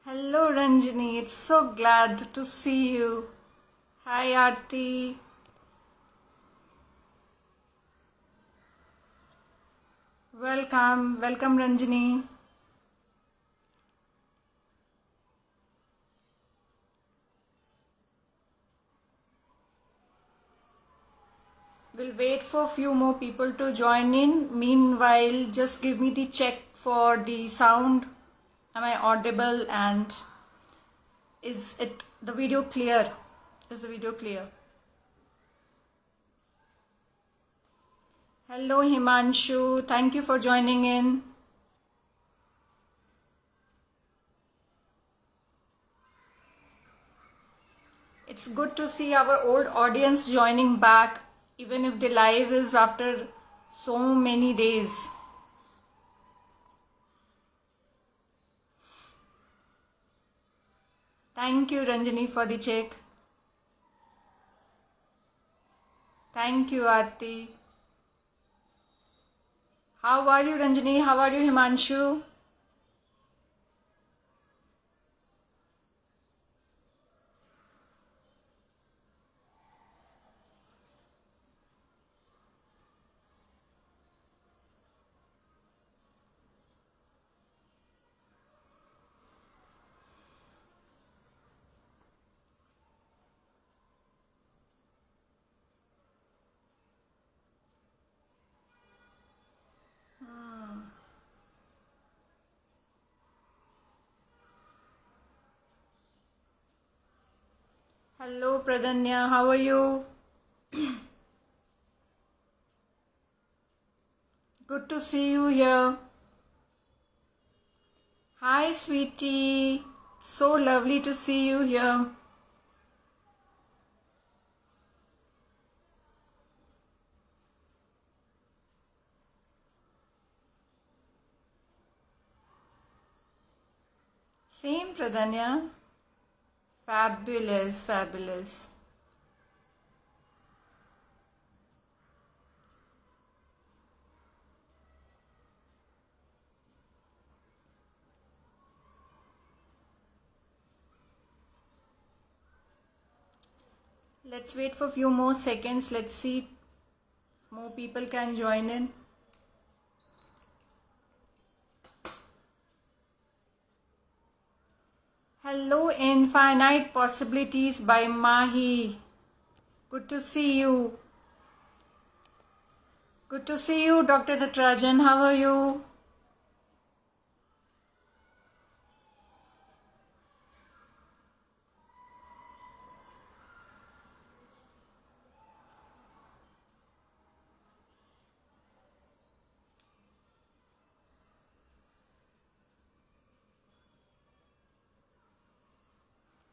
Hello Ranjini, it's so glad to see you. Hi Aarti. Welcome Ranjini. We'll wait for few more people to join in. Meanwhile, just give me the check for the sound. Am I audible and is it the video clear? Is the video clear? Hello Himanshu, thank you for joining in. It's good to see our old audience joining back, even if the live is after so many days. Thank you, Ranjini, for the check. Thank you, Aarti. How are you, Ranjini? How are you, Himanshu? Hello, Pradanya. How are you? Good to see you here. Hi, sweetie. So lovely to see you here. Same, Pradanya. Fabulous, fabulous. Let's wait for a few more seconds. Let's see if more people can join in. Hello, Infinite Possibilities by Mahi. Good to see you. Good to see you, Dr. Natarajan. How are you?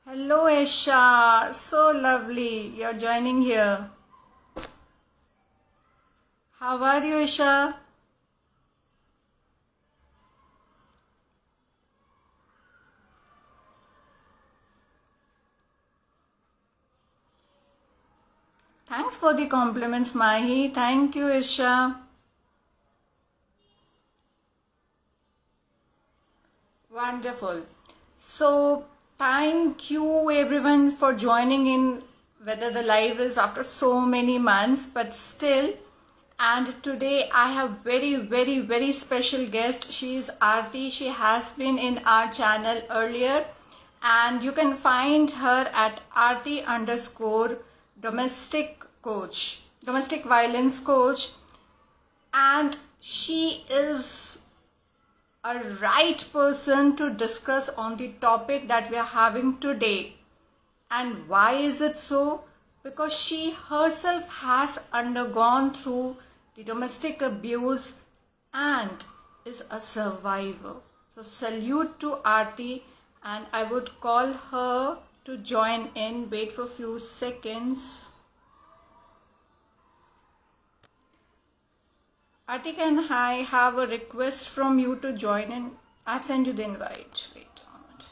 Hello, Esha. So lovely. You're joining here. How are you, Esha? Thanks for the compliments, Mahi. Thank you, Esha. Wonderful. So, thank you everyone for joining in, whether the live is after so many months, but still. And today I have very special guest. She is Aarti. She has been in our channel earlier, and you can find her at Aarti underscore domestic coach, domestic violence coach, and she is a right person to discuss on the topic that we are having today. And why is it so? Because she herself has undergone through the domestic abuse and is a survivor. So salute to Aarti, and I would call her to join in. Wait for a few seconds. Aarti, can I have a request from you to join in? I'll send you the invite. Wait a moment.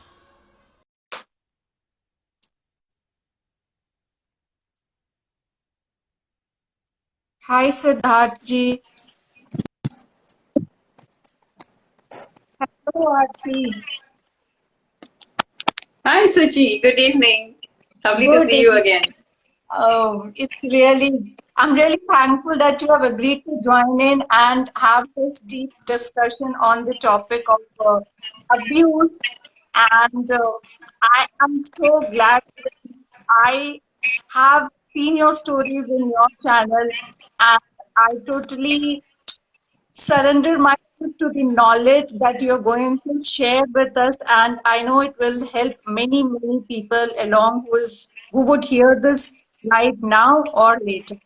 Hi Siddharth ji. Hello, Aarti. Hi, Suchi. Good evening. Lovely to Good. see you again. I'm really thankful that you have agreed to join in and have this deep discussion on the topic of abuse. And I am so glad that I have seen your stories in your channel, and I totally surrender myself to the knowledge that you're going to share with us, and I know it will help many people along who would hear this live now or later.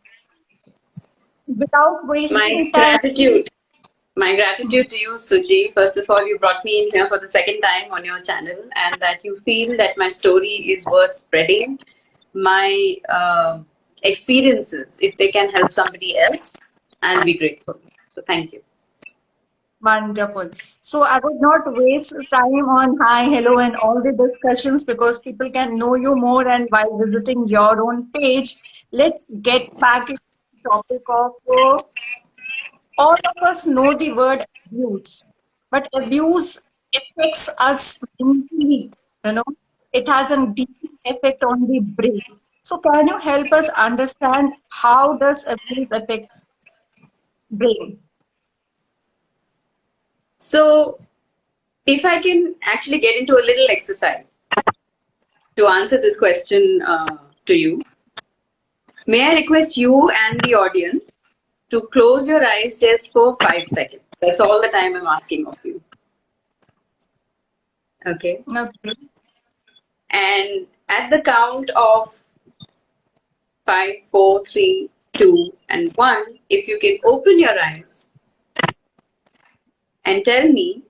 Without My wasting time. gratitude. My gratitude to you, Suji. First of all, you brought me in here for the second time on your channel, and that you feel that my story is worth spreading. My experiences, if they can help somebody else, I'll be grateful. So, thank you. Wonderful. So I would not waste time on hi, hello, and all the discussions because people can know you more and by visiting your own page. Let's get back into the topic of all of us know the word abuse, but abuse affects us mentally, you know, it has a deep effect on the brain. So can you help us understand how does abuse affect brain? So, if I can actually get into a little exercise to answer this question to you, may I request you and the audience to close your eyes just for 5 seconds? That's all the time I'm asking of you. Okay. Okay. And at the count of five, four, three, two, and one, if you can open your eyes and tell me,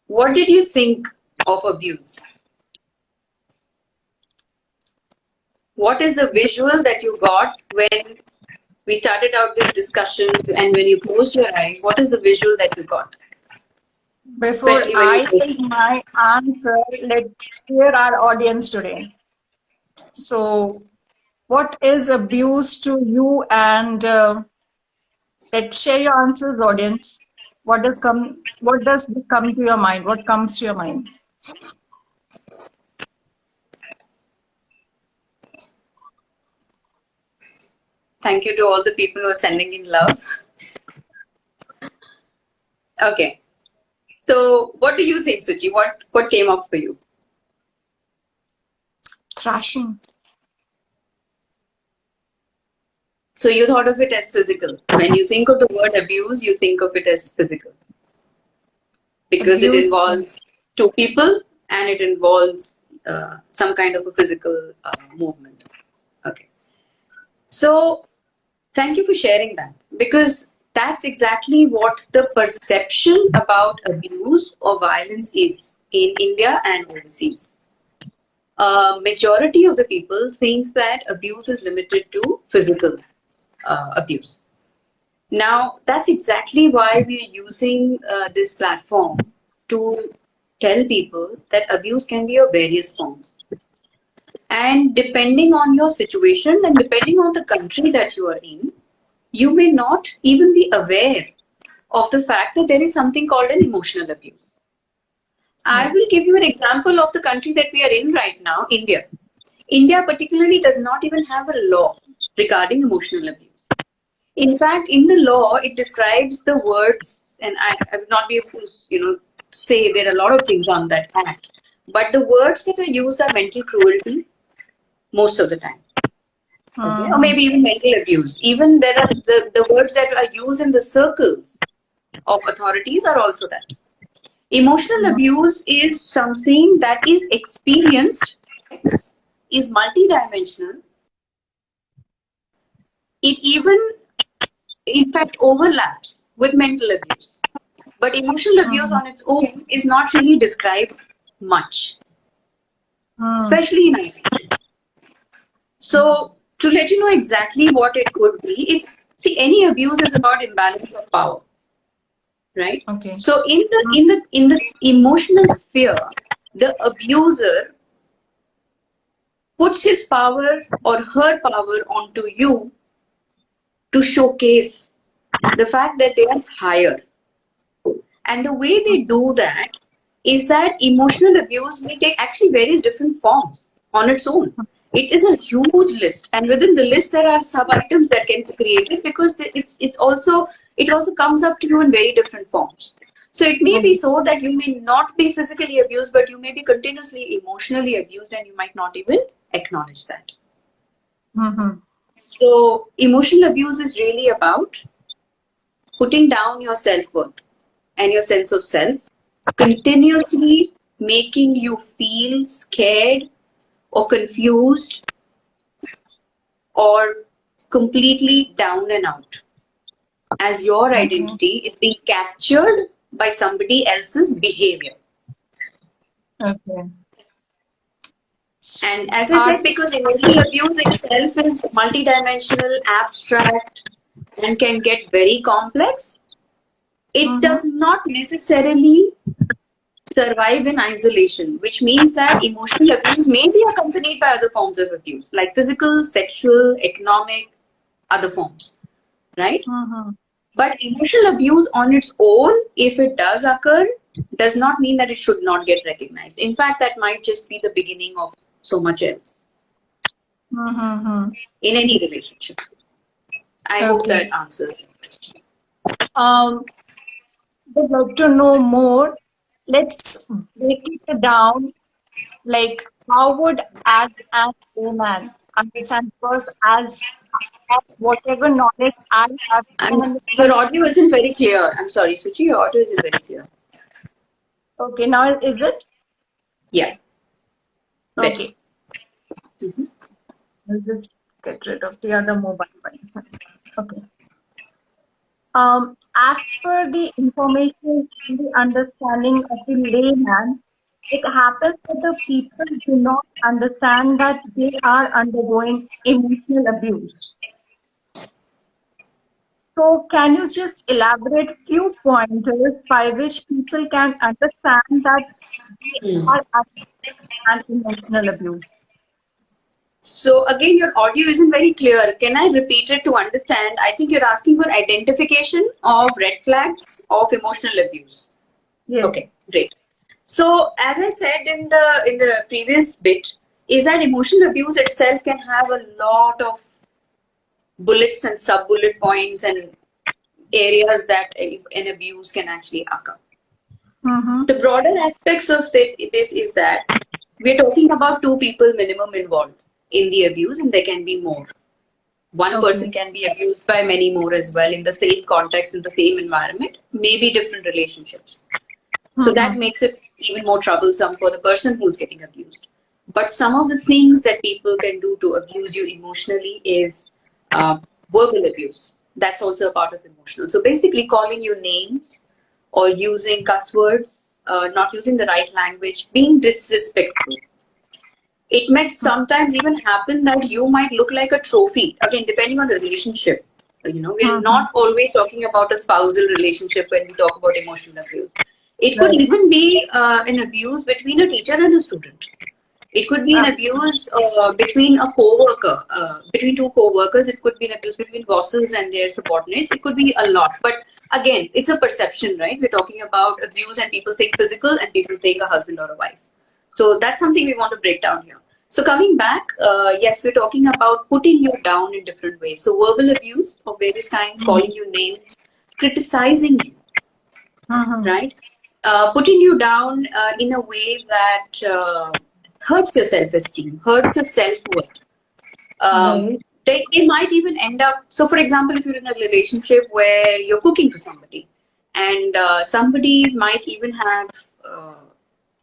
what did you think of abuse? What is the visual that you got when we started out this discussion, and when you closed your eyes, what is the visual that you got? Before Especially when you I closed. take my answer, let's hear our audience today. So, what is abuse to you? And let's share your answers, audience. What does come? What does come to your mind? What comes to your mind? Thank you to all the people who are sending in love. Okay. So, what do you think, Suchi? What came up for you? Thrashing. So you thought of it as physical. When you think of the word abuse, you think of it as physical because it Abuse. involves two people and it involves some kind of a physical movement. Okay. So thank you for sharing that because that's exactly what the perception about abuse or violence is in India and overseas. Majority of the people think that abuse is limited to physical abuse. Now, that's exactly why we're using this platform to tell people that abuse can be of various forms. And depending on your situation and depending on the country that you are in, you may not even be aware of the fact that there is something called an emotional abuse. I Yeah. will give you an example of the country that we are in right now, India. India, particularly, does not even have a law regarding emotional abuse. In fact, in the law, it describes the words, and I will not be able to, say there are a lot of things on that act, but the words that are used are mental cruelty most of the time, okay, or Mhm. maybe even mental abuse. Even there are the words that are used in the circles of authorities are also that. Emotional abuse is something that is experienced, is multidimensional. It even, in fact, overlaps with mental abuse. But emotional abuse Mhm. on its own is not really described much, Mhm. especially in IT. So, to let you know exactly what it could be, it's see any abuse is about imbalance of power, right? Okay. So in this emotional sphere, the abuser puts his power or her power onto you to showcase the fact that they are higher. And the way they do that is that emotional abuse may take actually various different forms on its own. It is a huge list, and within the list there are sub items that can be created because it also comes up to you in very different forms. So it may be so that you may not be physically abused, but you may be continuously emotionally abused, and you might not even acknowledge that. Mm-hmm. So emotional abuse is really about putting down your self-worth and your sense of self, continuously making you feel scared or confused or completely down and out, as your Okay. identity is being captured by somebody else's behavior. Okay. And as I said, Art. because emotional abuse itself is multidimensional, abstract, and can get very complex, it does not necessarily survive in isolation, which means that emotional abuse may be accompanied by other forms of abuse, like physical, sexual, economic, other forms, right? Mm-hmm. But emotional abuse on its own, if it does occur, does not mean that it should not get recognized. In fact, that might just be the beginning of so much else Mm-hmm. in any relationship. I hope Okay. that answers your question. Would like to know more. Let's break it down. Like, how would as an woman understand first as whatever knowledge I have, I can Your understand. audio isn't very clear. I'm sorry, Suchi, your audio isn't very clear. Okay, now is it? Yeah, better. Okay. I'll just get rid of the other mobile ones. Okay. As per the information and the understanding of the layman, it happens that the people do not understand that they are undergoing emotional abuse. So, can you just elaborate few pointers by which people can understand that they are undergoing an emotional abuse? So again, your audio isn't very clear. Can I repeat it to understand? I think you're asking for identification of red flags of emotional abuse. Yes. Okay, great. So as I said in the previous bit, is that emotional abuse itself can have a lot of bullets and sub bullet points and areas that an abuse can actually occur. Mm-hmm. The broader aspects of this is that we're talking about two people minimum involved in the abuse, and there can be more. One person Okay. can be abused by many more as well in the same context, in the same environment, maybe different relationships. So that Mm-hmm. makes it even more troublesome for the person who's getting abused. But some of the things that people can do to abuse you emotionally is verbal abuse. That's also a part of emotional. So basically, calling you names or using cuss words, not using the right language, being disrespectful. It might sometimes even happen that you might look like a trophy, again, depending on the relationship. We're Mm-hmm. not always talking about a spousal relationship when we talk about emotional abuse. It could Right. even be an abuse between a teacher and a student. It could be an abuse between a co-worker, between two co-workers. It could be an abuse between bosses and their subordinates. It could be a lot. But again, it's a perception, right? We're talking about abuse and people think physical and people think a husband or a wife. So that's something we want to break down here. So coming back, yes, we're talking about putting you down in different ways. So verbal abuse of various kinds, calling you names, criticizing you, Mm-hmm. right? Putting you down in a way that hurts your self-esteem, hurts your self-worth. Right. They might even end up. So, for example, if you're in a relationship where you're cooking for somebody, and somebody might even have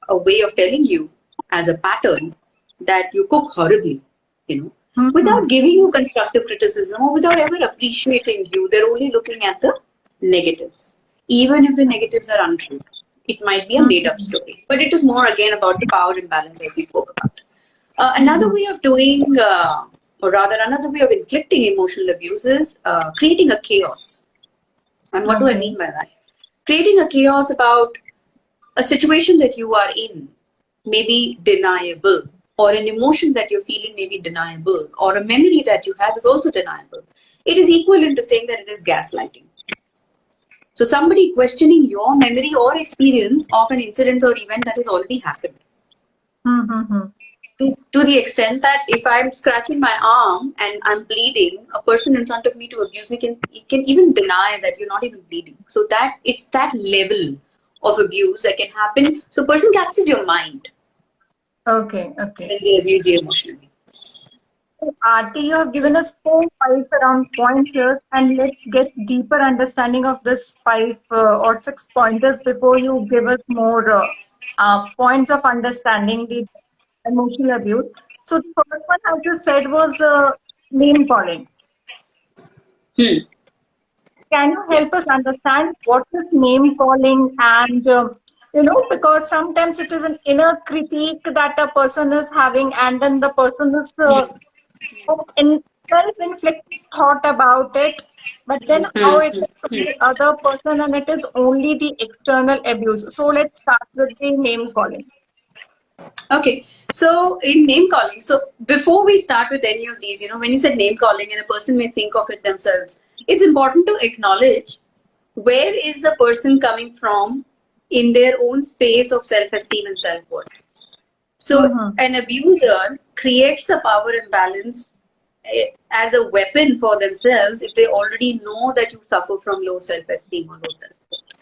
a way of telling you as a pattern that you cook horribly, Mm-hmm. without giving you constructive criticism or without ever appreciating you, they're only looking at the negatives, even if the negatives are untrue. It might be a made up Mm-hmm. story, but it is more again about the power imbalance that we spoke about. Another Mm-hmm. way of doing, or rather, another way of inflicting emotional abuse is creating a chaos. And what do I Okay. mean by that? Creating a chaos about a situation that you are in may be deniable, or an emotion that you're feeling may be deniable, or a memory that you have is also deniable. It is equivalent to saying that it is gaslighting. So somebody questioning your memory or experience of an incident or event that has already happened. Mm-hmm. To the extent that if I'm scratching my arm and I'm bleeding, a person in front of me to abuse me can even deny that you're not even bleeding. So that it's that level of abuse that can happen. So a person captures your mind Okay. when they abuse you emotionally. Aarti, you have given us 4 5 around pointers, and let's get deeper understanding of this 5 or 6 pointers before you give us more points of understanding the emotional abuse. So the first one, as you said, was name calling. Hmm. Can you Yeah. help us understand what is name calling? And because sometimes it is an inner critique that a person is having, and then the person is in self-inflicted thought about it, but then how it is to the other person, and it is only the external abuse. So let's start with the name calling. Okay, so in name calling, so before we start with any of these, when you said name calling and a person may think of it themselves, it's important to acknowledge where is the person coming from in their own space of self-esteem and self-worth. So Mm-hmm. an abuser creates the power imbalance as a weapon for themselves if they already know that you suffer from low self-esteem or low self-worth.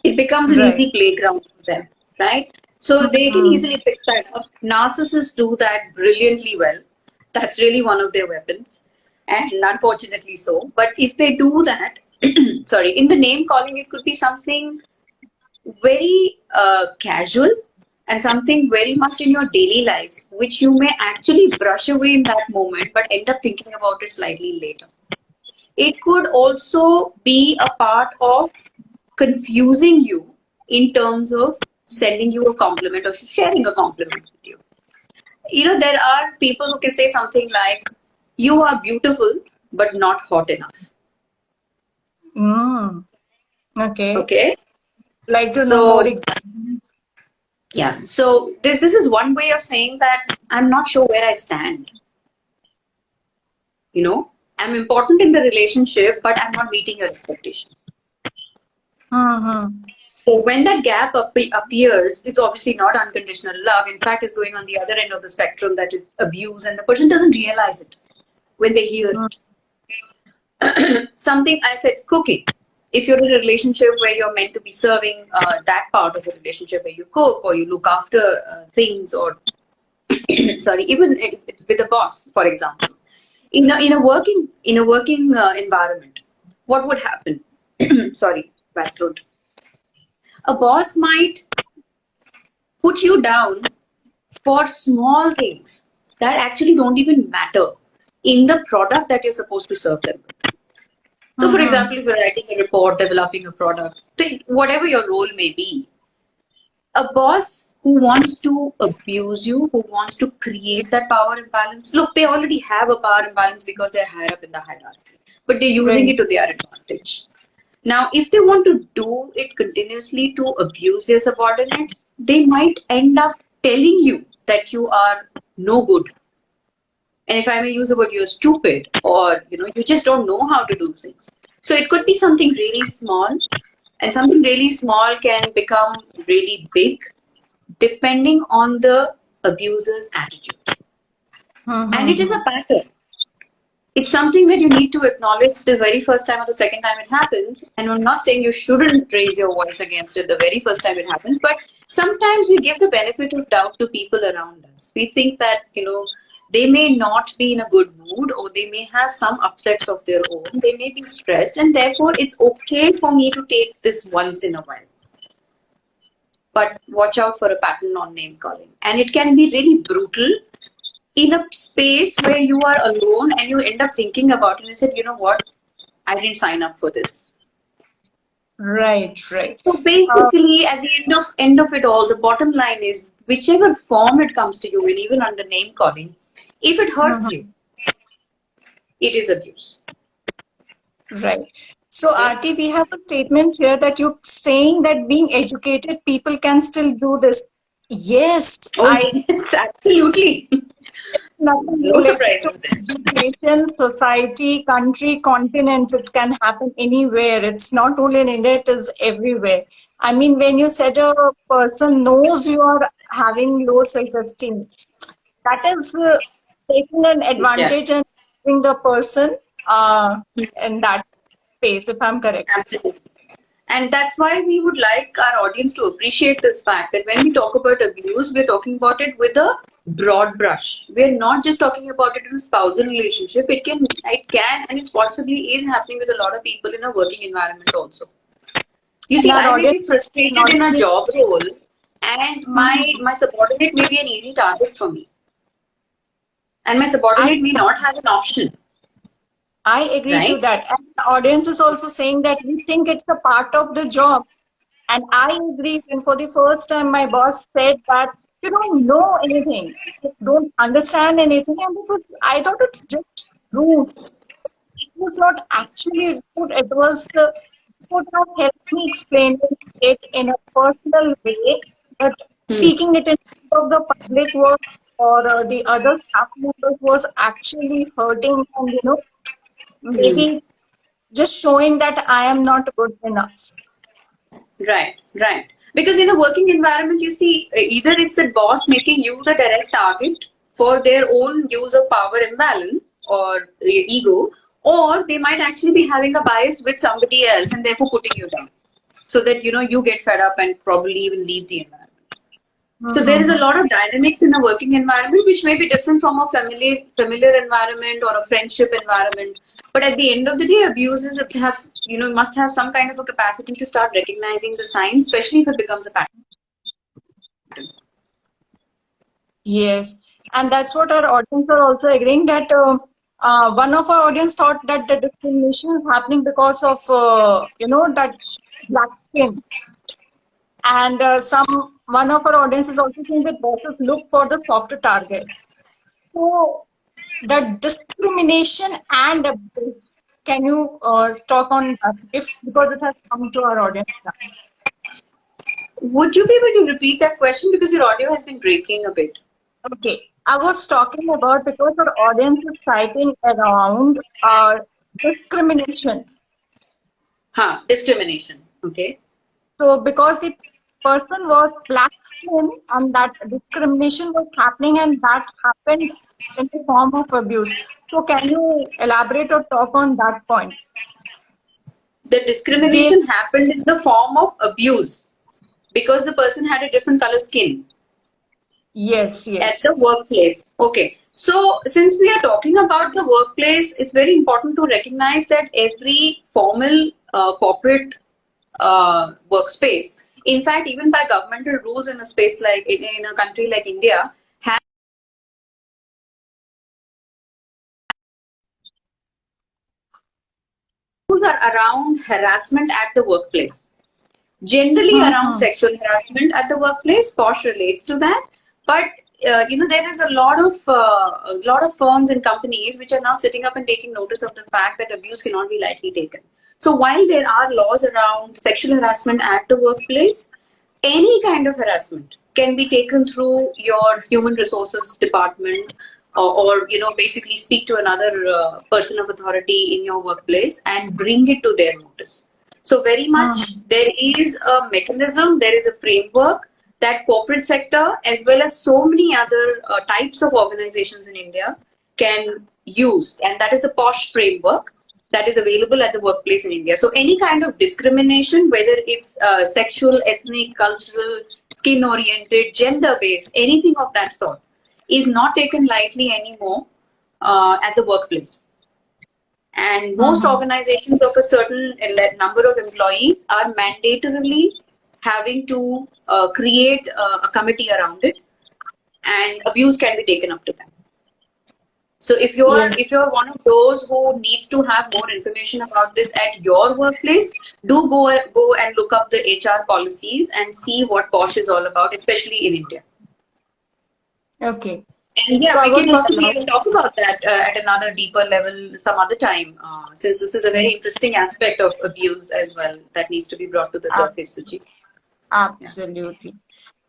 It becomes an Right. easy playground for them, right? So they can Mm-hmm. easily pick that up. Narcissists do that brilliantly well. That's really one of their weapons, and unfortunately so. But if they do that, sorry, in the name calling, it could be something very casual and something very much in your daily lives, which you may actually brush away in that moment, but end up thinking about it slightly later. It could also be a part of confusing you in terms of sending you a compliment or sharing a compliment with you. There are people who can say something like, "You are beautiful, but not hot enough." Mm. Okay. Okay. Like to know more So, examples. yeah. So, this is one way of saying that I'm not sure where I stand. You know, I'm important in the relationship, but I'm not meeting your expectations. Mm-hmm. So when that gap appears, it's obviously not unconditional love. In fact, it's going on the other end of the spectrum that it's abuse, and the person doesn't realize it when they hear it. Something I said, cooking. If you're in a relationship where you're meant to be serving that part of the relationship where you cook or you look after things, or sorry, even with a boss, for example, in a working environment, what would happen? Sorry, bad throat. A boss might put you down for small things that actually don't even matter in the product that you're supposed to serve them with. So, for Mm-hmm. example, if you're writing a report, developing a product, whatever your role may be, a boss who wants to abuse you, who wants to create that power imbalance, look, they already have a power imbalance because they're higher up in the hierarchy, but they're using Right. it to their advantage. Now, if they want to do it continuously to abuse their subordinates, they might end up telling you that you are no good. And if I may use the word, you're stupid, or you just don't know how to do things. So it could be something really small, and something really small can become really big depending on the abuser's attitude. And it is Mm-hmm. a pattern. It's something that you need to acknowledge the very first time or the second time it happens. And I'm not saying you shouldn't raise your voice against it the very first time it happens, but sometimes we give the benefit of doubt to people around us. We think that, they may not be in a good mood, or they may have some upsets of their own. They may be stressed, and therefore it's okay for me to take this once in a while. But watch out for a pattern on name calling. And it can be really brutal in a space where you are alone and you end up thinking about it and you said, you know what, I didn't sign up for this. Right. Right. So basically, at the end of it all, the bottom line is whichever form it comes to you, and even under name calling, if it hurts you, Mm-hmm. it is abuse. Right. So, Okay. Aarti, we have a statement here that you're saying that being educated people can still do this. Yes, Oh I yes, absolutely. nothing No related to surprises there. nation, society, country, continents. It can happen anywhere. It's not only in India, it is everywhere. I mean, when you said a person knows you are having low self-esteem, that is taking an Yeah, advantage and putting the person in that space, if I'm correct. absolutely. And that's why we would like our audience to appreciate this fact that when we talk about abuse, we're talking about it with a broad brush. We're not just talking about it in a spousal relationship. It can, and it possibly is happening with a lot of people in a working environment also. You And see, our I may audience be is frustrated not in a only. job role, and my Mhm. my subordinate may be an easy target for me, and my I subordinate may not have an option, I agree to right? that. And the audience is also saying that we think it's a part of the job. And I agree when for the first time my boss said that you don't know anything, you don't understand anything. And I thought it's just rude. It was not actually rude. It was it would have helped me explaining it in a personal way, but Hmm. speaking it in front of the public was or the other staff members was actually hurting and Hmm. maybe just showing that I am not good enough. Right, right. Because in a working environment, you see, either it's the boss making you the direct target for their own use of power imbalance or ego, or they might actually be having a bias with somebody else and therefore putting you down so that you get fed up and probably even leave the environment. So there is a Mm-hmm. lot of dynamics in a working environment which may be different from a familiar environment or a friendship environment. But at the end of the day, abuses have must have some kind of a capacity to start recognizing the signs, especially if it becomes a pattern. Yes, and that's what our audience are also agreeing that one of our audience thought that the discrimination is happening because of that black skin, and some one of our audience is also saying that bosses look for the softer target. So the discrimination and abuse, can you talk on that if because it has come to our audience now? Would you be able to repeat that question because your audio has been breaking a bit? Okay, I was talking about because our audience is citing around discrimination. Huh, discrimination. Okay. So because the person was black skin and that discrimination was happening and that happened in the form of abuse. So can you elaborate or talk on that point? The They, discrimination happened in the form of abuse because the person had a different color skin yes, at the yes. workplace. Okay. So, since we are talking about the workplace, it's very important to recognize that every formal corporate workspace, in fact, even by governmental rules in a space like in a country like India, rules are around harassment at the workplace. Generally around Mm-hmm. sexual harassment at the workplace. Posh relates to that, but there is a lot of firms and companies which are now sitting up and taking notice of the fact that abuse cannot be lightly taken. So while there are laws around sexual harassment at the workplace, any kind of harassment can be taken through your human resources department, or basically speak to another person of authority in your workplace and bring it to their notice. So very much Mm-hmm. there is a mechanism, there is a framework that corporate sector as well as so many other types of organizations in India can use, and that is the POSH framework that is available at the workplace in India. So any kind of discrimination, whether it's sexual, ethnic, cultural, skin-oriented, gender-based, anything of that sort, is not taken lightly anymore at the workplace. And most Mm-hmm. organizations of a certain number of employees are mandatorily having to create a committee around it, and abuse can be taken up to them. So Yes. if you're one of those who needs to have more information about this at your workplace, do go and look up the HR policies and see what POSH is all about, especially in India. Okay. And So yeah, I we was can in possibly the even talk about that at another deeper level some other time, since this is a very interesting aspect of abuse as well that needs to be brought to the last. surface, Suchi. Yeah. Absolutely.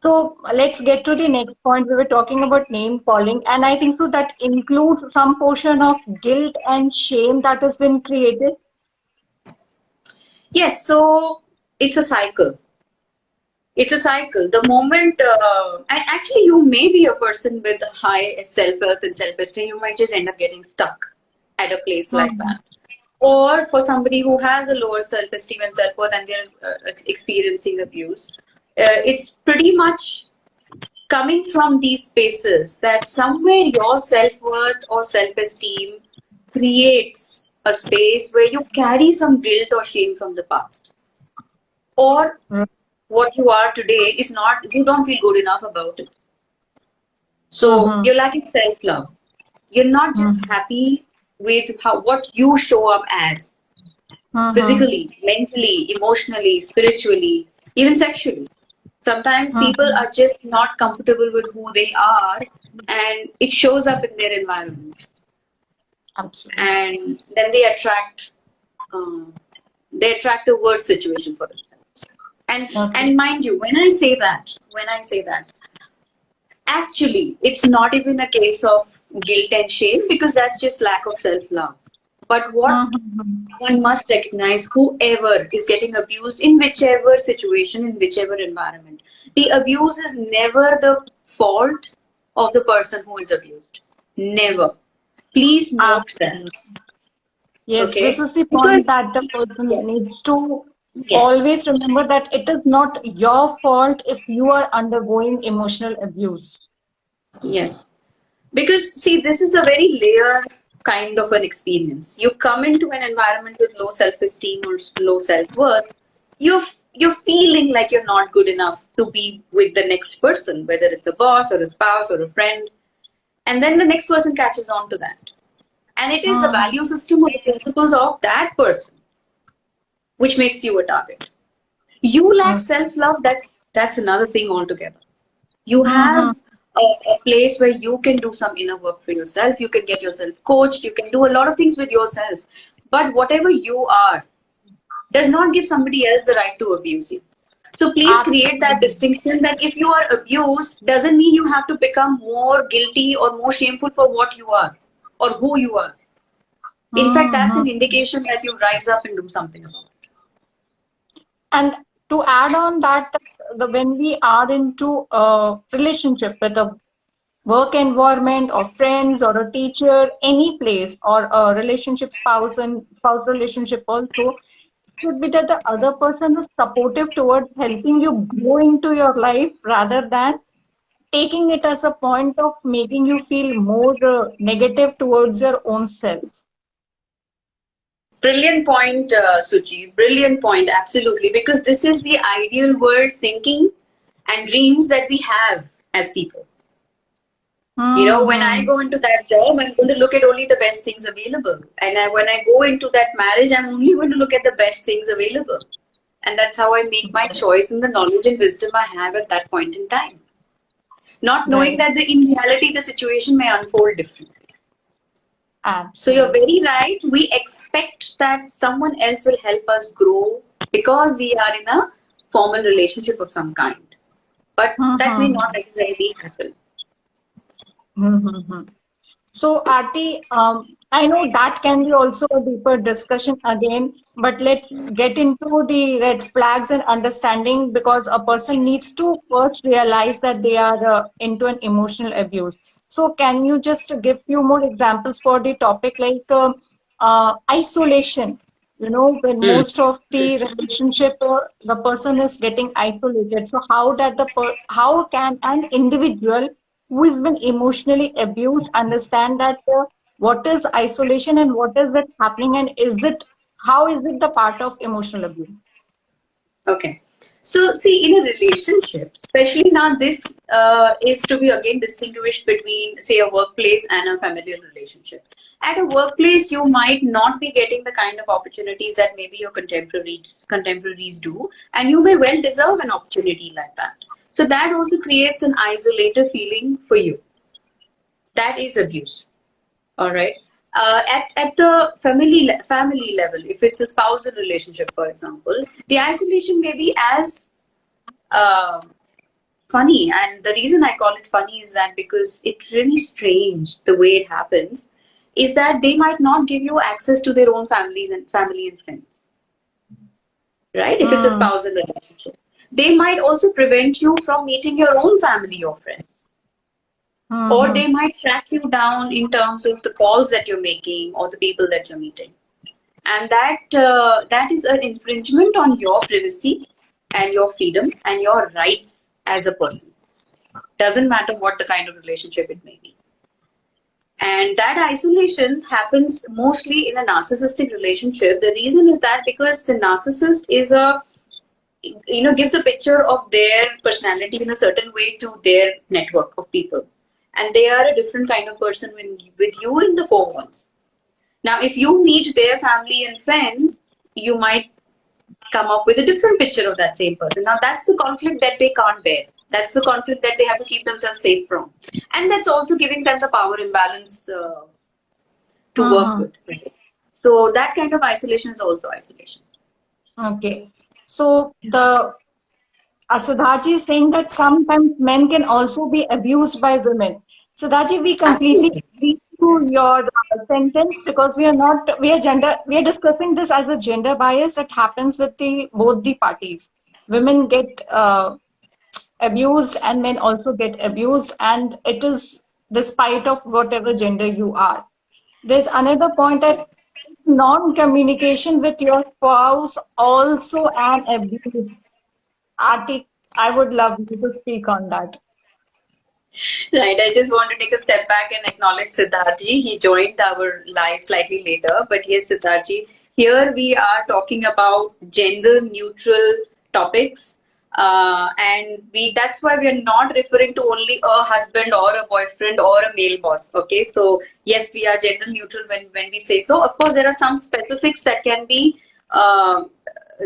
So let's get to the next point. We were talking about name calling, and I think so that includes some portion of guilt and shame that has been created. Yes, so it's a cycle. It's a cycle. The moment, and actually, you may be a person with high self-worth and self-esteem, you might just end up getting stuck at a place like Mhm. that. Or for somebody who has a lower self-esteem and self-worth and they're experiencing abuse, it's pretty much coming from these spaces that somewhere your self-worth or self-esteem creates a space where you carry some guilt or shame from the past. Or Right. what you are today is not, you don't feel good enough about it. So Mhm. you're lacking self-love. You're not just Mhm. happy with how what you show up as Mhm. physically, mentally, emotionally, spiritually, even sexually. Sometimes people Mhm. are just not comfortable with who they are, and it shows up in their environment. Absolutely. And then um, they attract a worse situation for themselves. Okay. And mind you, when I say that, actually, it's not even a case of guilt and shame because that's just lack of self-love. But what Mhm. one must recognize, whoever is getting abused in whichever situation, in whichever environment, the abuse is never the fault of the person who is abused. Never. Please note that. Absolutely. Yes, this Okay? is the Because, point that the person yes, needs to yes, always remember that it is not your fault if you are undergoing emotional abuse. yes. Because, see, this is a very layered kind of an experience. You come into an environment with low self-esteem or low self-worth, you're feeling like you're not good enough to be with the next person, whether it's a boss or a spouse or a friend. And then the next person catches on to that. And it is the Mhm. value system or the principles of that person which makes you a target. You lack Okay. self-love, that's another thing altogether. You have Mhm. a place where you can do some inner work for yourself. You can get yourself coached. You can do a lot of things with yourself. But whatever you are does not give somebody else the right to abuse you. So please create that Absolutely. distinction that if you are abused, doesn't mean you have to become more guilty or more shameful for what you are or who you are. In fact, that's an Mhm. indication that you rise up and do something about it. And to add on that, when we are into a relationship with a work environment or friends or a teacher, any place or a relationship spouse and spouse relationship also, should be that the other person is supportive towards helping you grow into your life rather than taking it as a point of making you feel more negative towards your own self. Brilliant point, Suchi. Brilliant point, absolutely. Because this is the ideal world thinking and dreams that we have as people. When I Mm-hmm. go into that job, I'm going to look at only the best things available. And when I go into that marriage, I'm only going to look at the best things available. And that's how I make my choice in the knowledge and wisdom I have at that point in time. Not knowing Right. that in reality, the situation may unfold differently. So you're Absolutely. very right. We expect that someone else will help us grow because we are in a formal relationship of some kind. But that may not Mm-hmm. necessarily happen. Mm-hmm. So, Aarti, I know that can be also a deeper discussion again, but let's get into the red flags and understanding because a person needs to first realize that they are into an emotional abuse. So, can you just give few more examples for the topic like isolation? When Hmm. most of the relationship, the person is getting isolated. So, how can an individual who has been emotionally abused understand that what is isolation and what is it happening and how is it the part of emotional abuse? Okay. So, see, in a relationship, especially now, this is to be again distinguished between, say, a workplace and a familial relationship. At a workplace, you might not be getting the kind of opportunities that maybe your contemporaries do, and you may well deserve an opportunity like that. So that also creates an isolated feeling for you. That is abuse. All right. At the family level, if it's a spousal relationship, for example, the isolation may be as uh, funny. And the reason I call it funny is that because it's really strange the way it happens, is that they might not give you access to their own families and family and friends, right? If it's a Mm. spousal relationship. They might also prevent you from meeting your own family or friends. Or Mm-hmm. they might track you down in terms of the calls that you're making or the people that you're meeting. And that is an infringement on your privacy and your freedom and your rights as a person. Doesn't matter what the kind of relationship it may be. And that isolation happens mostly in a narcissistic relationship. The reason is that because the narcissist is gives a picture of their personality in a certain way to their network of people, and they are a different kind of person with you in the four walls. Now, if you meet their family and friends, you might come up with a different picture of that same person. Now, that's the conflict that they can't bear. That's the conflict that they have to keep themselves safe from. And that's also giving them the power imbalance to work Mm-hmm. with. Right? So, that kind of isolation is also isolation. Okay. So the Siddharthi is saying that sometimes men can also be abused by women. Siddharthi, we completely Absolutely. agree to your sentence because we are discussing this as a gender bias that happens with the both the parties. Women get abused and men also get abused, and it is despite of whatever gender you are. There's another point that non-communication with your spouse also an abuse. Artik, I would love you to speak on that. Right. I just want to take a step back and acknowledge Siddharji. He joined our live slightly later, but yes, Siddharji, here we are talking about gender neutral topics. And that's why we are not referring to only a husband or a boyfriend or a male boss. Okay. So yes, we are gender neutral when we say so. Of course, there are some specifics that can be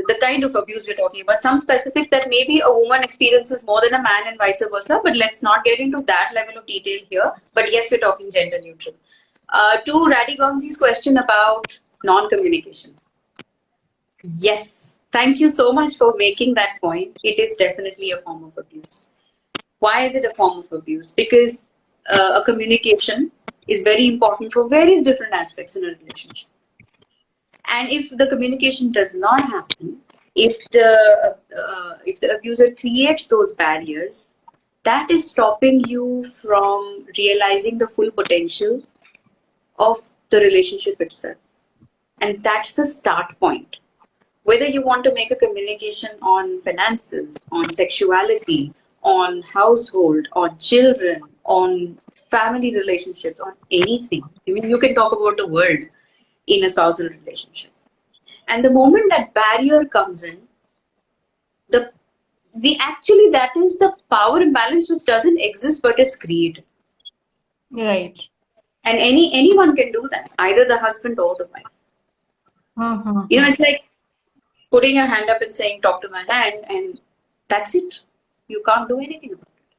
the kind of abuse we're talking about, some specifics that maybe a woman experiences more than a man and vice versa, but let's not get into that level of detail here. But yes, we're talking gender neutral. To Radigonzi's question about non-communication. Yes, thank you so much for making that point. It is definitely a form of abuse. Why is it a form of abuse? Because a communication is very important for various different aspects in a relationship. And if the communication does not happen, if the abuser creates those barriers, that is stopping you from realizing the full potential of the relationship itself. And that's the start point. Whether you want to make a communication on finances, on sexuality, on household, on children, on family relationships, on anything. I mean, you can talk about the world in a spousal relationship. And the moment that barrier comes in, the actually that is the power imbalance which doesn't exist but it's created. Right. And anyone can do that, either the husband or the wife. Mm-hmm. It's like putting your hand up and saying, talk to my hand, and that's it. You can't do anything about it.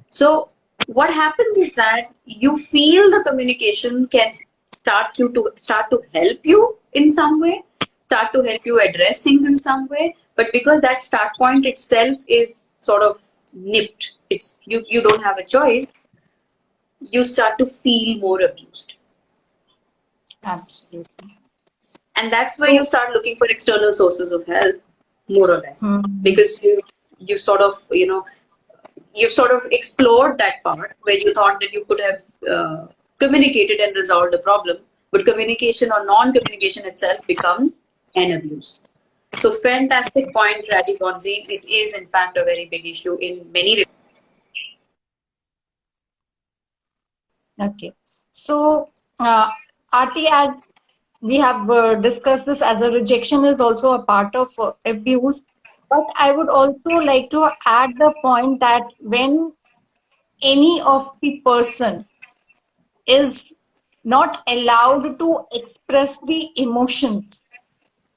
So what happens is that you feel the communication can start to help you in some way, start to help you address things in some way, but because that start point itself is sort of nipped, it's you don't have a choice, you start to feel more abused. Absolutely. And that's where you So, start looking for external sources of help, more or less, mm, because you sort of you've sort of explored that part where you thought that you could have communicated and resolved the problem, but communication or non-communication itself becomes an abuse. So fantastic point, Radi Gonzi. It is in fact a very big issue in many. okay. So, Arti, as we have discussed this as a rejection is also a part of abuse, but I would also like to add the point that when any of the person is not allowed to express the emotions.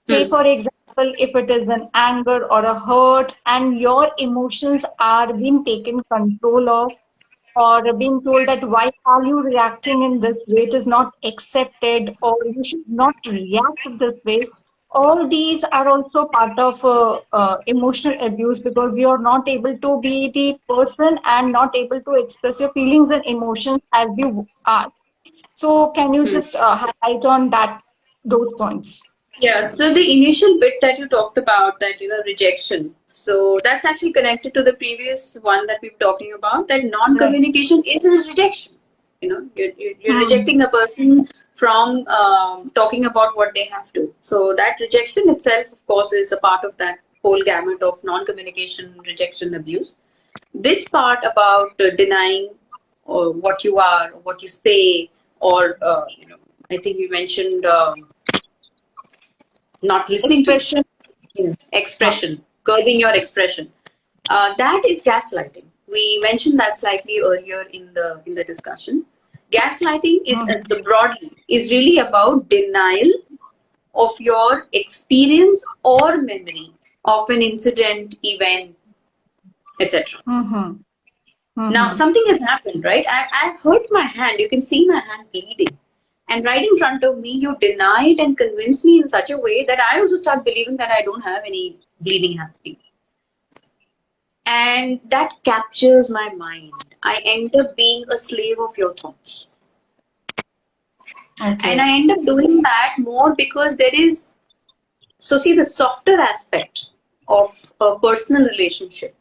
Say, Hmm. for example, if it is an anger or a hurt, and your emotions are being taken control of, or being told that why are you reacting in this way, it is not accepted, or you should not react this way. all these are also part of emotional abuse, because you are not able to be the person and not able to express your feelings and emotions as you are. So, can you Hmm. just highlight on that those points? Yeah, so the initial bit that you talked about, that rejection. So that's actually connected to the previous one that we were talking about. That Right. non-communication is a rejection. You're Hmm. rejecting a person from talking about what they have to. So that rejection itself, of course, is a part of that whole gamut of non-communication, rejection, abuse. This part about denying or what you are, or what you say, or I think you mentioned. Not listening to you. Expression. Huh. Expression, curbing your expression. That is gaslighting. We mentioned that slightly earlier in the discussion. Gaslighting is Hmm. broadly is really about denial of your experience or memory of an incident, event, etc. Hmm. Now, Hmm. something has happened, right? I hurt my hand. You can see my hand bleeding. And right in front of me, you denied and convinced me in such a way that I also start believing that I don't have any bleeding happening. And that captures my mind. I end up being a slave of your thoughts. And Okay. I end up doing that more because there is, so see, the softer aspect of a personal relationship.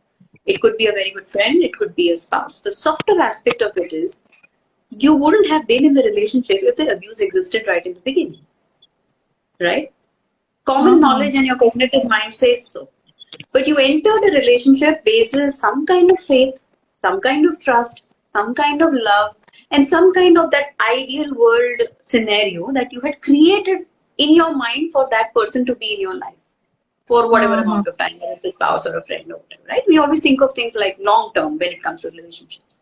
It could be a very good friend, it could be a spouse. The softer aspect of it is you wouldn't have been in the relationship if the abuse existed right in the beginning, right? Common Hmm. knowledge and your cognitive mind says so. But you entered a relationship basis some kind of faith, some kind of trust, some kind of love, and some kind of that ideal world scenario that you had created in your mind for that person to be in your life for whatever Hmm. amount of time, whether it's a spouse or a friend or whatever, right? We always think of things like long term when it comes to relationships.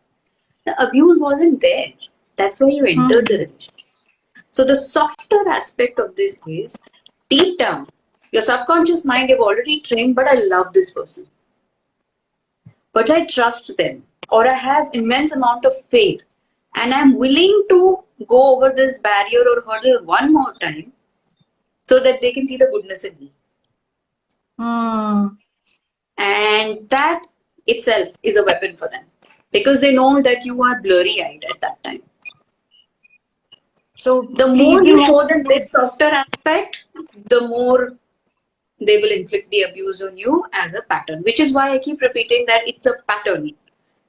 The abuse wasn't there. That's why you entered the Hmm. relationship. So the softer aspect of this is deep down, your subconscious mind have already trained, but I love this person, but I trust them, or I have immense amount of faith, and I'm willing to go over this barrier or hurdle one more time so that they can see the goodness in me. Hmm. And that itself is a weapon for them because they know that you are blurry eyed at that time. So, The more you pleasing show them attitude. this softer aspect, the more they will inflict the abuse on you as a pattern, which is why I keep repeating that it's a pattern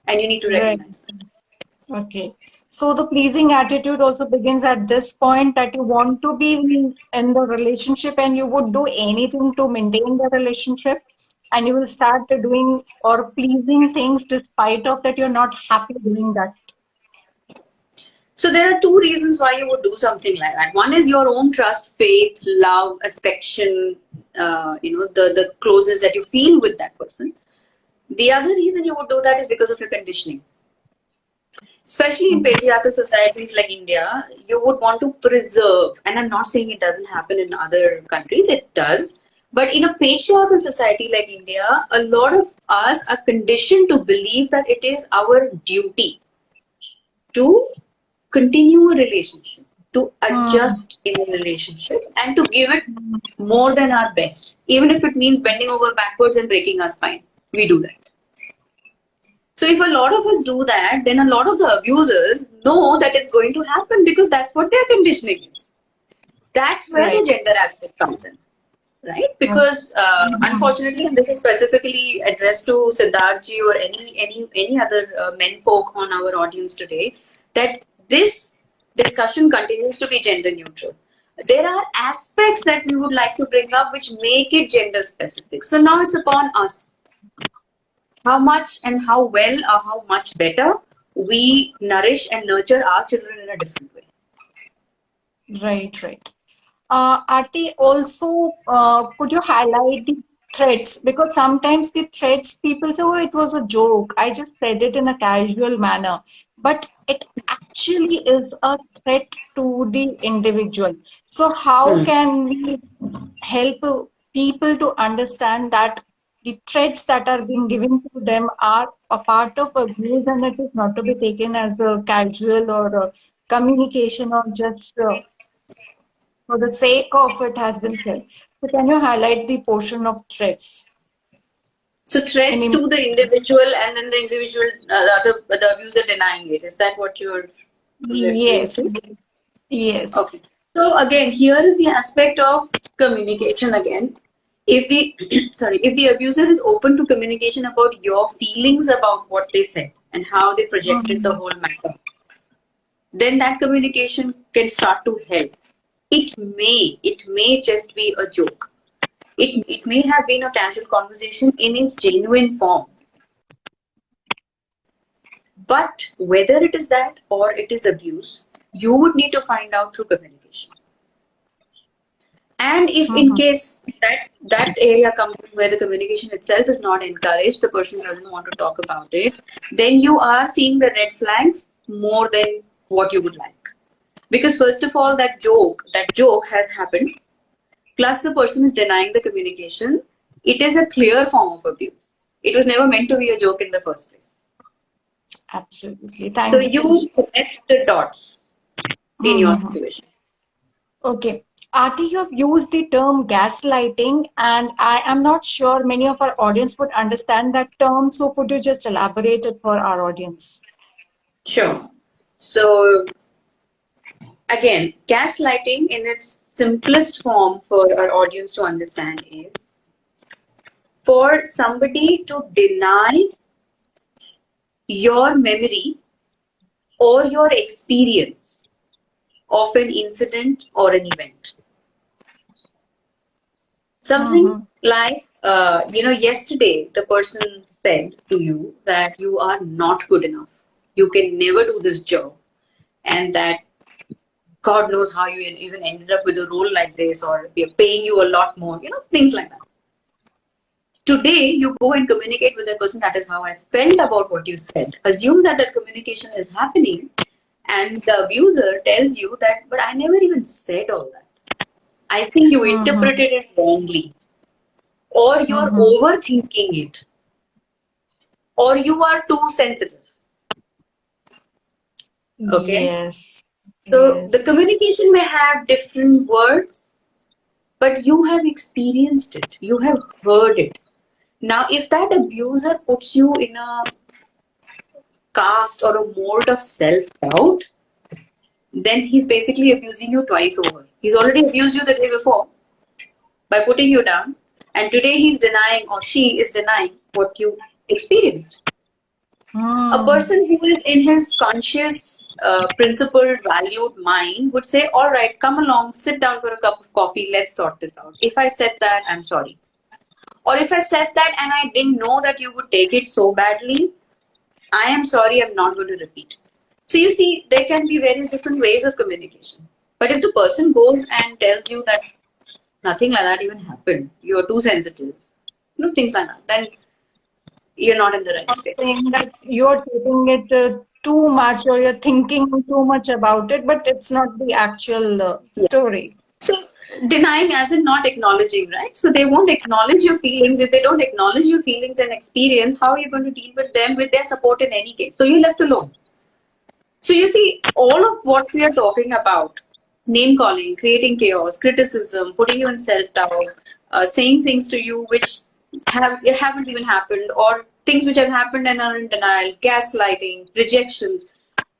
and you need to Right. recognize that. Okay. So the pleasing attitude also begins at this point, that you want to be in the relationship and you would do anything to maintain the relationship, and you will start doing or pleasing things despite of that you're not happy doing that. So there are two reasons why you would do something like that. One is your own trust, faith, love, affection, the closeness that you feel with that person. The other reason you would do that is because of your conditioning. Especially in patriarchal societies like India, you would want to preserve, and I'm not saying it doesn't happen in other countries, it does. But in a patriarchal society like India, a lot of us are conditioned to believe that it is our duty to continue a relationship, to Hmm. adjust in a relationship, and to give it more than our best, even if it means bending over backwards and breaking our spine. We do that. So if a lot of us do that, then a lot of the abusers know that it's going to happen because that's what their conditioning is. That's where the Right. gender aspect comes in, right? Okay. Because Mhm. unfortunately, and this is specifically addressed to Siddharthji or any other men folk on our audience today, that this discussion continues to be gender neutral. There are aspects that we would like to bring up which make it gender specific. So now it's upon us how much and how well or how much better we nourish and nurture our children in a different way. Right, right. Aarti, also, could you highlight the threats? Because sometimes the threats, people say, oh, it was a joke. I just said it in a casual manner. But it actually is a threat to the individual. So, how Hmm. can we help people to understand that the threats that are being given to them are a part of abuse, and it is not to be taken as a casual or a communication or just for the sake of it has been said. So can you highlight the portion of threats? So threats Any? to the individual, and then the individual, the abuser denying it. Is that what you're referring Yes, to? yes. Okay. So again, here is the aspect of communication again. If the sorry, if the abuser is open to communication about your feelings about what they said and how they projected the Mhm. whole matter, then that communication can start to help. It may just be a joke. It may have been a casual conversation in its genuine form. But whether it is that or it is abuse, you would need to find out through communication. And if in Mhm. case that area comes in where the communication itself is not encouraged, the person doesn't want to talk about it, then you are seeing the red flags more than what you would like. Because first of all, that joke has happened, plus the person is denying the communication. It is a clear form of abuse. It was never meant to be a joke in the first place. Absolutely. So Thank you. you connect the dots in your Mhm. situation. Okay. Aarti, you have used the term gaslighting, and I am not sure many of our audience would understand that term. So, could you just elaborate it for our audience? Sure. So again, gaslighting in its simplest form for our audience to understand is for somebody to deny your memory or your experience of an incident or an event. Something Mm-hmm. like, yesterday the person said to you that you are not good enough. You can never do this job. And that God knows how you even ended up with a role like this, or we are paying you a lot more, things like that. Today, you go and communicate with that person. That is how I felt about what you said. Assume that that communication is happening, and the abuser tells you that, but I never even said all that. I think you Mm-hmm. interpreted it wrongly, or you're Mm-hmm. overthinking it, or you are too sensitive. Okay? Yes. So Yes. the communication may have different words, but you have experienced it, you have heard it. Now, if that abuser puts you in a cast or a mold of self doubt, then he's basically abusing you twice over. He's already abused you the day before by putting you down, and today he's denying, or she is denying, what you experienced. A Mm. person who is in his conscious, principled, valued mind would say, all right, come along, sit down for a cup of coffee, let's sort this out. If I said that, I'm sorry. Or if I said that and I didn't know that you would take it so badly, I am sorry, I'm not going to repeat. So you see, there can be various different ways of communication. But if the person goes and tells you that nothing like that even happened, you're too sensitive, things like that, then you're not in the right Not space. saying that you're taking it too much or you're thinking too much about it, but it's not the actual Yeah. story. So denying as in not acknowledging, right? So they won't acknowledge your feelings. If they don't acknowledge your feelings and experience, how are you going to deal with them with their support in any case? So you're left alone. So you see, all of what we are talking about, name calling, creating chaos, criticism, putting you in self-doubt, saying things to you which haven't even happened, or things which have happened and are in denial, gaslighting, rejections,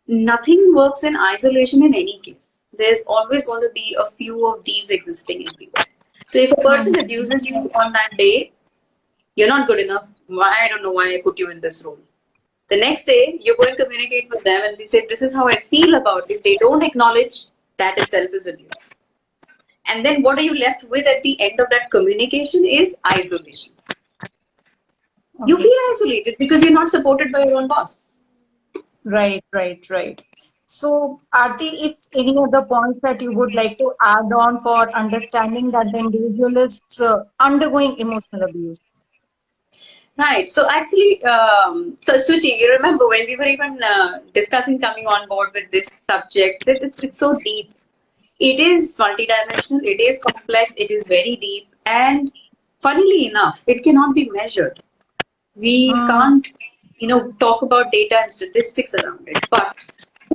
nothing works in isolation in any case. There's always going to be a few of these existing everywhere. So if a person Mhm. abuses you on that day, you're not good enough. Why? I don't know why I put you in this role. The next day, you go and communicate with them, and they say, this is how I feel about it. They don't acknowledge that itself is abuse. And then what are you left with at the end of that communication is isolation. You Okay. feel isolated because you're not supported by your own boss. Right, right, right. So, Aarti, if any other points that you would like to add on for understanding that the individual is undergoing emotional abuse. Right. So actually, so Suchi, you remember when we were even discussing coming on board with this subject, it's so deep. It is multidimensional, it is complex, it is very deep, and funnily enough, it cannot be measured. We Hmm. can't, talk about data and statistics around it, but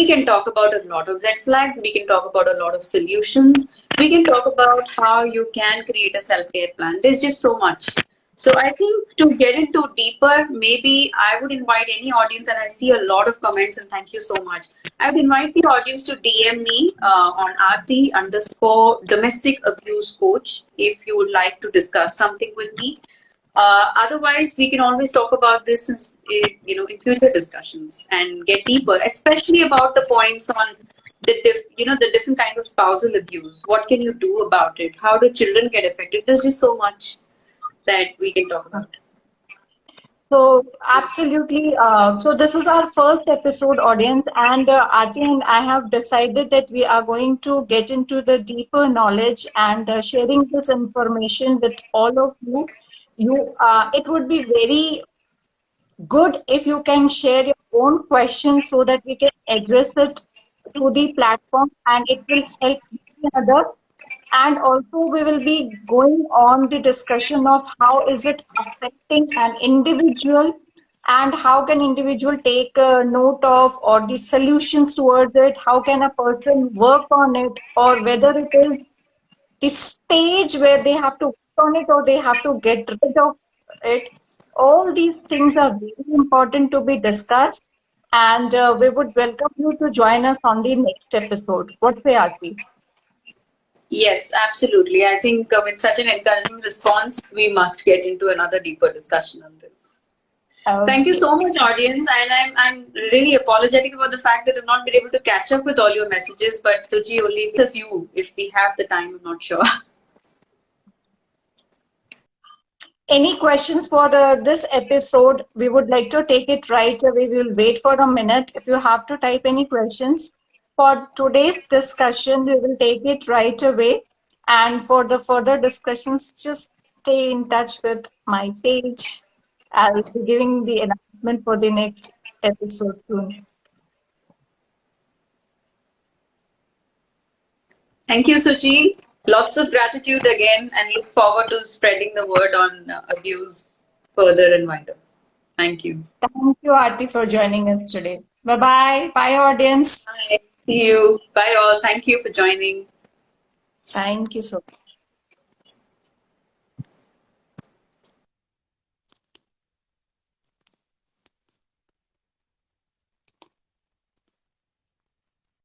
We can talk about a lot of red flags. We can talk about a lot of solutions. We can talk about how you can create a self-care plan. There's just so much. So I think to get into deeper, maybe I would invite any audience, and I see a lot of comments, and thank you so much. I would invite the audience to DM me on Aarti underscore domestic abuse coach if you would like to discuss something with me. Otherwise, we can always talk about this in future discussions and get deeper, especially about the points on the different kinds of spousal abuse. What can you do about it? How do children get affected? There's just so much that we can talk about. So absolutely. So this is our first episode, audience, and Aarti and I have decided that we are going to get into the deeper knowledge and sharing this information with all of you. It would be very good if you can share your own questions so that we can address it through the platform, and it will help each other. And also we will be going on the discussion of how is it affecting an individual, and how can individual take a note of or the solutions towards it, how can a person work on it, or whether it is the stage where they have to work on it or they have to get rid of it. All these things are very important to be discussed, and we would welcome you to join us on the next episode. What say, Aarti? Yes, absolutely. I think with such an encouraging response, we must get into another deeper discussion on this. Thank you Okay. so much, audience. And I'm really apologetic about the fact that I've not been able to catch up with all your messages. But Suji, only a few if we have the time. I'm not sure. Any questions for this episode? We would like to take it right away. We will wait for a minute. If you have to type any questions for today's discussion, we will take it right away. And for the further discussions, just stay in touch with my page. I'll be giving the announcement for the next episode soon. Thank you, Suji. Lots of gratitude again, and look forward to spreading the word on abuse further and wider. Thank you. Thank you, Aarti, for joining us today. Bye-bye. Bye, audience. Bye. See you. Bye, all. Thank you for joining. Thank you so much.